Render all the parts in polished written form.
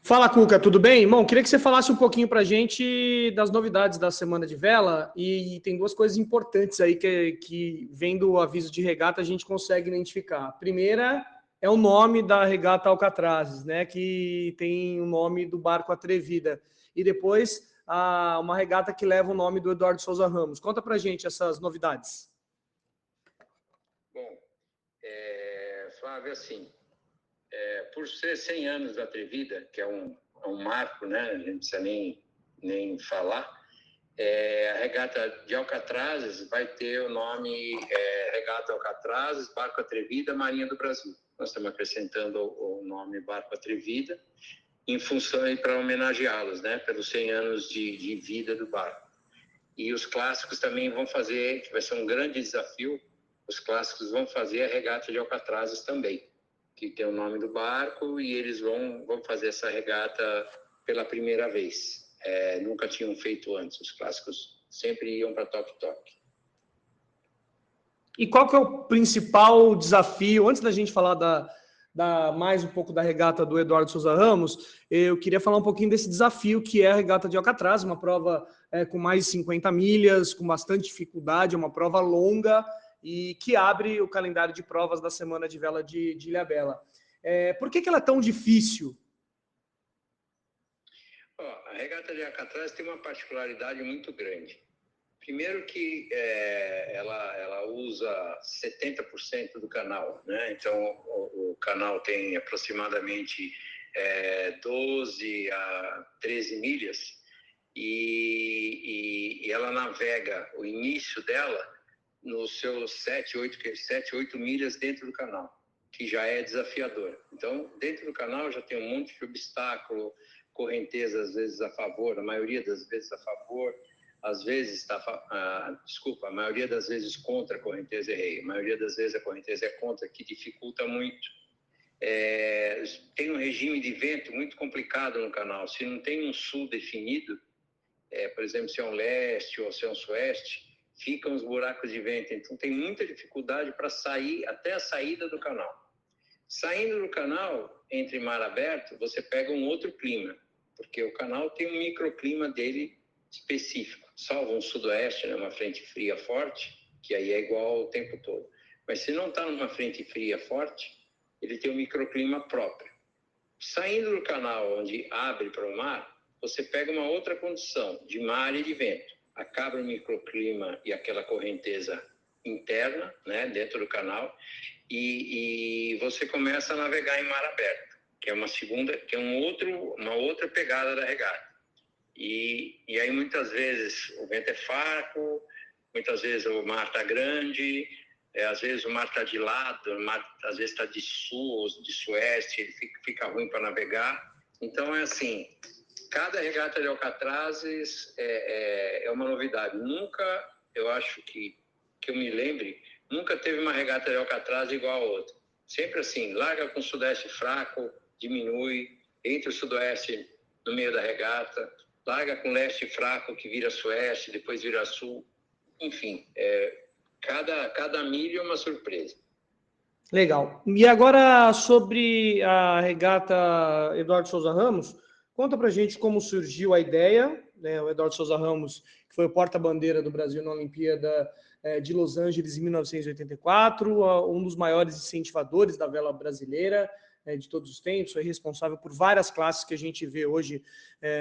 Fala, Cuca, tudo bem? Irmão, queria que você falasse um pouquinho para a gente das novidades da Semana de Vela e tem duas coisas importantes aí que vendo o aviso de regata a gente consegue identificar. A primeira é o nome da regata Alcatrazes, né, que tem o nome do barco Atrevida. E depois uma regata que leva o nome do Eduardo Souza Ramos. Conta para a gente essas novidades. Bom, Flávio, assim, por ser 100 anos da Atrevida, que é um marco, né? A gente não precisa nem falar. A regata de Alcatrazes vai ter o nome Regata Alcatrazes, Barco Atrevida, Marinha do Brasil. Nós estamos acrescentando o nome Barco Atrevida em função e para homenageá-los, né? Pelos 100 anos de vida do barco. E os clássicos também vão fazer, que vai ser um grande desafio, os clássicos vão fazer a regata de Alcatrazes também, que tem o nome do barco, e eles vão fazer essa regata pela primeira vez. Nunca tinham feito antes, os clássicos sempre iam para toque-toque. E qual que é o principal desafio, antes da gente falar mais um pouco da regata do Eduardo Souza Ramos, eu queria falar um pouquinho desse desafio que é a regata de Alcatraz, uma prova com mais de 50 milhas, com bastante dificuldade, uma prova longa e que abre o calendário de provas da Semana de Vela de Ilhabela. Por que ela é tão difícil? A regata de Alcatraz tem uma particularidade muito grande. Primeiro que ela usa 70% do canal, né? Então o canal tem aproximadamente 12 a 13 milhas e ela navega o início dela nos seus 7, 8 milhas dentro do canal, que já é desafiador. Então, dentro do canal já tem um monte de obstáculo, correnteza às vezes a favor, a maioria das vezes a favor, às vezes a maioria das vezes contra a correnteza, errei. A maioria das vezes a correnteza é contra, que dificulta muito. Tem um regime de vento muito complicado no canal. Se não tem um sul definido, por exemplo, se é um leste ou se é um sueste, ficam os buracos de vento. Então tem muita dificuldade para sair até a saída do canal. Saindo do canal, entre mar aberto, você pega um outro clima, porque o canal tem um microclima dele específico, salvo um sudoeste, né, uma frente fria forte, que aí é igual o tempo todo. Mas se não está numa frente fria forte, ele tem um microclima próprio. Saindo do canal onde abre para o mar, você pega uma outra condição de mar e de vento. Acaba o microclima e aquela correnteza interna, né, dentro do canal, e você começa a navegar em mar aberto, que é uma outra pegada da regata. E aí muitas vezes o vento é fraco, muitas vezes o mar está grande, às vezes o mar está de lado, o mar às vezes está de sul ou de sueste, ele fica ruim para navegar. Então é assim, cada regata de Alcatrazes é uma novidade. Nunca, eu acho que eu me lembre, nunca teve uma regata de Alcatraz igual a outra. Sempre assim, larga com o sudeste fraco, diminui, entra o sudoeste no meio da regata, larga com leste fraco que vira sueste, depois vira sul. Enfim, cada milha é uma surpresa. Legal. E agora sobre a regata Eduardo Souza Ramos, conta pra gente como surgiu a ideia, né? O Eduardo Souza Ramos, que foi o porta-bandeira do Brasil na Olimpíada de Los Angeles em 1984, um dos maiores incentivadores da vela brasileira de todos os tempos, foi responsável por várias classes que a gente vê hoje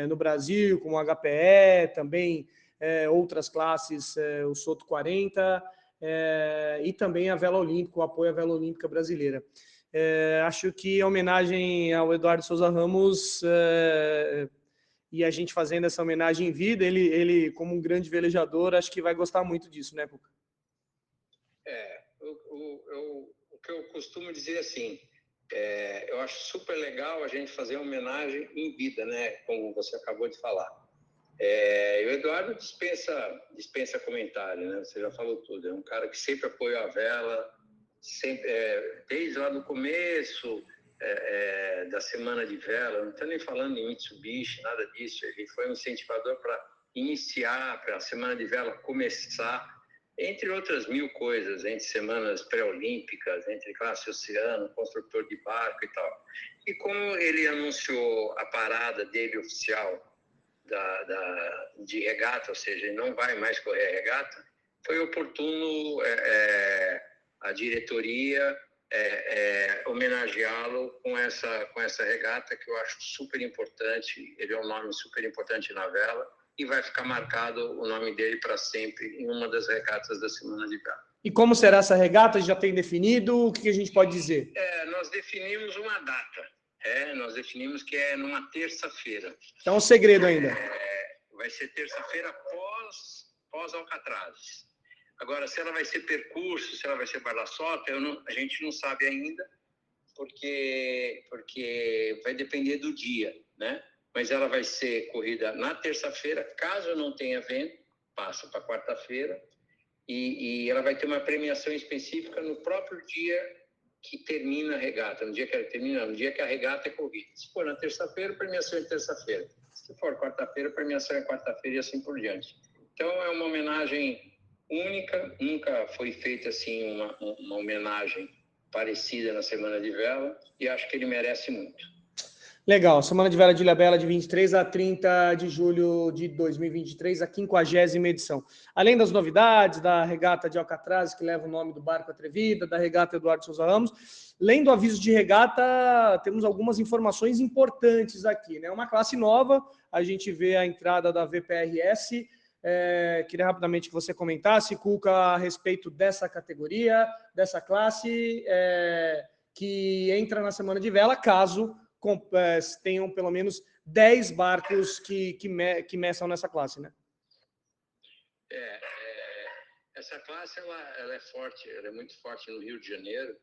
no Brasil, como o HPE, também outras classes, o Soto 40, e também a vela olímpica, o apoio à vela olímpica brasileira. Acho que a homenagem ao Eduardo Souza Ramos e a gente fazendo essa homenagem em vida, ele como um grande velejador, acho que vai gostar muito disso, né, Cuca? O que eu costumo dizer assim, eu acho super legal a gente fazer homenagem em vida, né, como você acabou de falar. O Eduardo dispensa comentário, né? Você já falou tudo. É um cara que sempre apoiou a vela, sempre, desde lá no começo da Semana de Vela, não estou nem falando em Mitsubishi, nada disso. Ele foi um incentivador para iniciar, para a Semana de Vela começar. entre outras mil coisas, entre semanas pré-olímpicas, entre classe oceano, construtor de barco e tal. E como ele anunciou a parada dele oficial de regata, ou seja, ele não vai mais correr a regata, foi oportuno a diretoria homenageá-lo com essa regata, que eu acho super importante. Ele é um nome super importante na vela, e vai ficar marcado o nome dele para sempre em uma das regatas da Semana de Vela. E como será essa regata? Já tem definido? O que a gente pode dizer? Nós definimos uma data. Nós definimos que é numa terça-feira. Então é um segredo ainda. Vai ser terça-feira pós Alcatrazes. Agora, se ela vai ser percurso, se ela vai ser Barla-Sota, a gente não sabe ainda, porque vai depender do dia, né? Mas ela vai ser corrida na terça-feira. Caso não tenha vento, passa para quarta-feira, e ela vai ter uma premiação específica no próprio dia que termina a regata, no dia que ela termina, no dia que a regata é corrida. Se for na terça-feira, premiação é terça-feira. Se for quarta-feira, premiação é quarta-feira, e assim por diante. Então, é uma homenagem única, nunca foi feita assim uma homenagem parecida na Semana de Vela, e acho que ele merece muito. Legal, Semana de Vela de Ilhabela de 23 a 30 de julho de 2023, a 50ª edição. Além das novidades, da regata de Alcatraz, que leva o nome do barco Atrevida, da regata Eduardo Souza Ramos, além do aviso de regata, temos algumas informações importantes aqui, né? Uma classe nova, a gente vê a entrada da VPRS. Queria rapidamente que você comentasse, Cuca, a respeito dessa categoria, dessa classe, que entra na Semana de Vela, caso tenham pelo menos 10 barcos que meçam nessa classe, né? Essa classe ela é forte, ela é muito forte no Rio de Janeiro,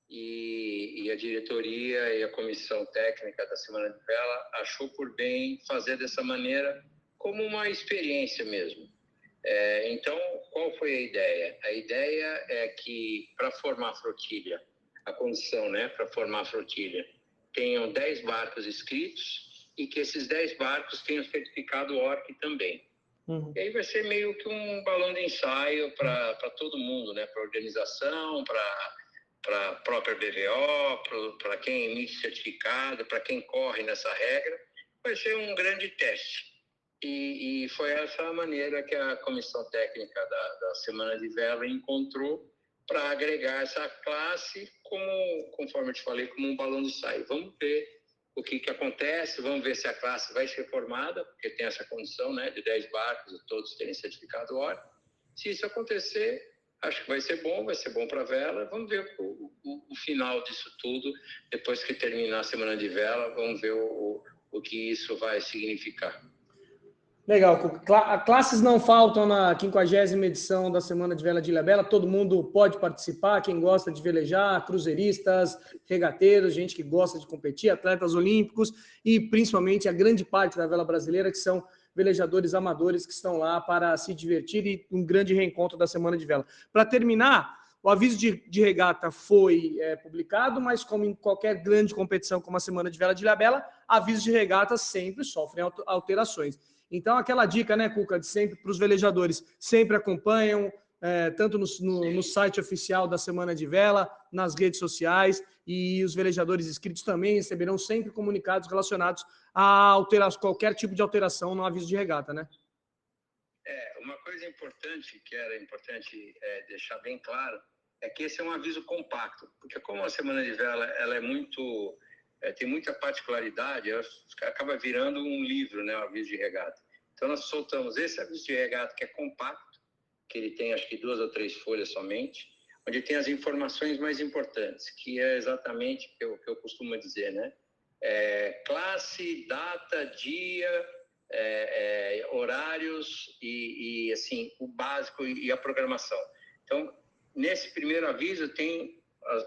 e a diretoria e a comissão técnica da Semana de Vela achou por bem fazer dessa maneira, como uma experiência mesmo. Então, qual foi a ideia? A ideia é que, para formar a flotilha, a condição, né, para formar a flotilha, tenham 10 barcos inscritos, e que esses 10 barcos tenham certificado ORC também. E aí vai ser meio que um balão de ensaio para todo mundo, né? Para a organização, para a própria BVO, para quem emite certificado, para quem corre nessa regra. Vai ser um grande teste. E foi essa a maneira que a comissão técnica da Semana de Vela encontrou para agregar essa classe, conforme eu te falei, como um balão de ensaio. Vamos ver o que acontece, vamos ver se a classe vai ser formada, porque tem essa condição, né, de 10 barcos e todos terem certificado ORC. Se isso acontecer, acho que vai ser bom para a vela. Vamos ver o final disso tudo, depois que terminar a Semana de Vela, vamos ver o que isso vai significar. Legal. Classes não faltam na 50ª edição da Semana de Vela de Ilhabela. Todo mundo pode participar, quem gosta de velejar, cruzeiristas, regateiros, gente que gosta de competir, atletas olímpicos e principalmente a grande parte da vela brasileira, que são velejadores amadores que estão lá para se divertir, e um grande reencontro da Semana de Vela. Para terminar, o aviso de regata foi publicado, mas como em qualquer grande competição como a Semana de Vela de Ilhabela, avisos de regata sempre sofrem alterações. Então, aquela dica, né, Cuca, de sempre para os velejadores, sempre acompanham, tanto no site oficial da Semana de Vela, nas redes sociais, e os velejadores inscritos também receberão sempre comunicados relacionados a qualquer tipo de alteração no aviso de regata, né? Uma coisa importante, que era importante deixar bem claro, é que esse é um aviso compacto, porque como a Semana de Vela ela é muito... tem muita particularidade, ela acaba virando um livro, né, o aviso de regata. Então, nós soltamos esse aviso de regata, que é compacto, que ele tem, acho que 2 ou 3 folhas somente, onde tem as informações mais importantes, que é exatamente o que eu costumo dizer, né? Classe, data, dia, horários e, assim, o básico e a programação. Então, nesse primeiro aviso tem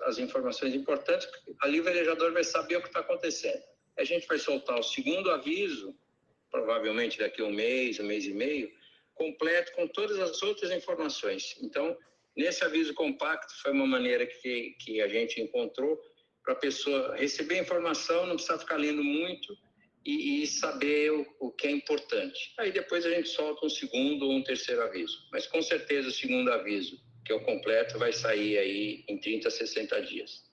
as informações importantes, ali o velejador vai saber o que está acontecendo. A gente vai soltar o segundo aviso, provavelmente daqui a um mês e meio, completo com todas as outras informações. Então, nesse aviso compacto, foi uma maneira que a gente encontrou para a pessoa receber a informação, não precisar ficar lendo muito, e saber o que é importante. Aí depois a gente solta um segundo ou um terceiro aviso. Mas com certeza o segundo aviso, que é o completo, vai sair aí em 30 a 60 dias.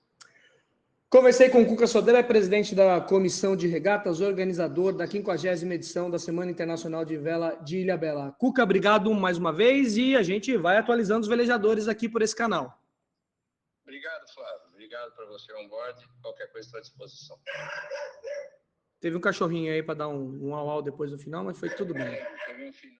Conversei com o Cuca Sodré, presidente da Comissão de Regatas, organizador da 50ª edição da Semana Internacional de Vela de Ilhabela. Cuca, obrigado mais uma vez e a gente vai atualizando os velejadores aqui por esse canal. Obrigado, Flávio. Obrigado por você on board. Qualquer coisa estou à disposição. Teve um cachorrinho aí para dar um au-au depois no final, mas foi tudo bem. Teve um final.